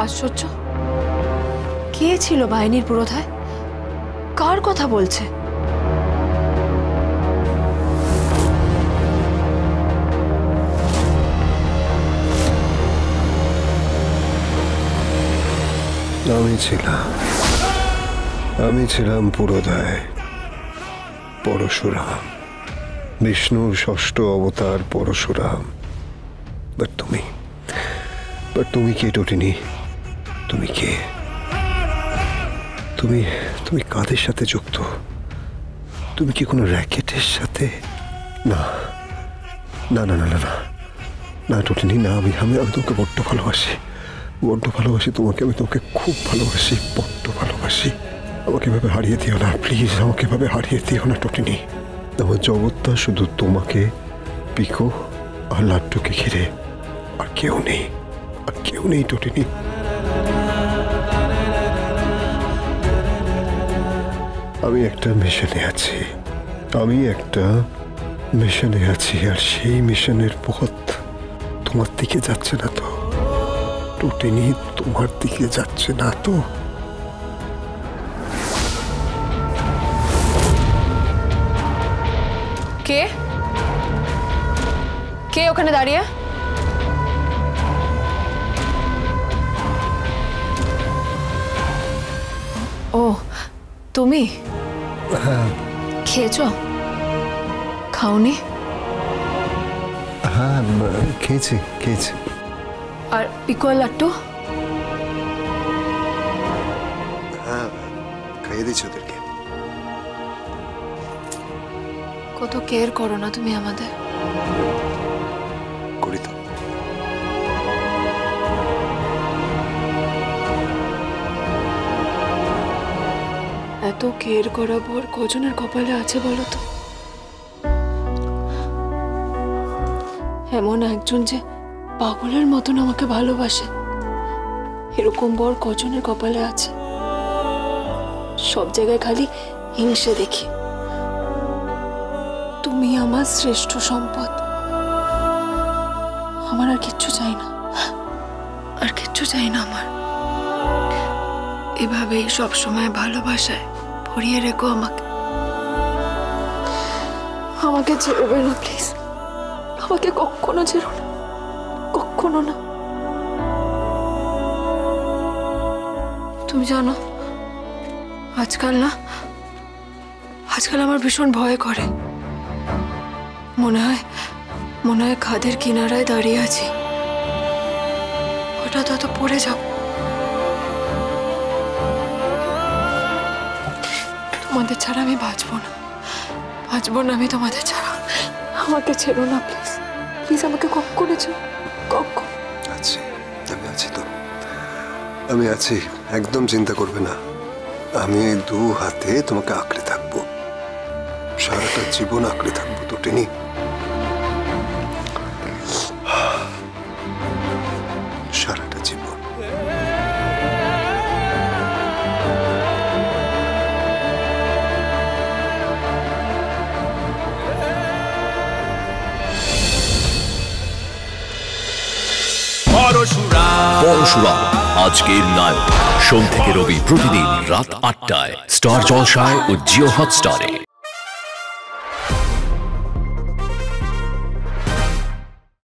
আশ্চর্য, কে ছিল বাহিনীর পুরোধায়? কার কথা বলছে? আমি ছিলাম পুরোধায়, পরশুরাম, বিষ্ণুর ষষ্ঠ অবতার পরশুরাম। বাট তুমি কে টটিনি? তুমি কে? তুমি কাদের সাথে যুক্ত? তুমি কি কোনো র্যাকেটের সাথে? না না না না না না না টটিনি, না। আমি তোমাকে বড্ড ভালোবাসি তোমাকে। আমি তোমাকে খুব ভালোবাসি, বড্ড ভালোবাসি। আমাকে এভাবে হারিয়ে দিও না প্লিজ, আমাকে এভাবে হারিয়ে দিও না টটিনি। আমার জগৎটা শুধু তোমাকে, পিকো আর লাড্ডুকে ঘিরে, আর কেউ নেই টটিনি। আমি একটা মিশনে আছি, আর সেই মিশনের পথ তোমার দিকে যাচ্ছে না তো টটিনি? তোমার দিকে যাচ্ছে না তো? কে কে ওখানে দাঁড়িয়ে? ও তুমি? হ্যাঁ। খেয়েছো? খাওনি? হ্যাঁ খেয়েছি। আর পিকো আর লাট্টু? হ্যাঁ খাইয়ে দিচ্ছি ওদেরকে। কত কেয়ার করো না তুমি আমাদের। করি তো। এত কেয়ার করা পর কজনের কপালে আছে বলো তো? এমন একজন যে পাগলের মতন আমাকে ভালোবাসে, এরকম বর কজনের কপালে আছে? সব জায়গায় খালি হিংসে দেখি। তুমি আমার শ্রেষ্ঠ সম্পদ। আমার আর কিচ্ছু চাই না, আমার। এভাবেই সবসময় ভালোবাসায় ভরিয়ে রেখো আমাকে ছেড়বে না প্লিজ। আমাকে কখনো ছেড়ো না, কখনো না। তুমি জানো আজকাল আমার ভীষণ ভয় করে। মনে হয় খাদের কিনারায় দাঁড়িয়ে আছি, হঠাৎ হয়তো পড়ে যাব। তোমাদের ছাড়া আমি বাঁচবো না আমি তোমাদের ছাড়া। আমাকে ছেড়ো না প্লিজ, আমাকে কখনো ছেড়ো, কখনো। আমি আছি, একদম চিন্তা করবে না। আমি দু হাতে তোমাকে আঁকড়ে থাকবো, সারাটা জীবন আঁকড়ে থাকবো টটিনি। সারাটা জীবন। পরশুরাম আজকের নায়ক। সোম থেকে রবি প্রতিদিন রাত ৮টায় স্টার জলসায় ও জিও হটস্টারে।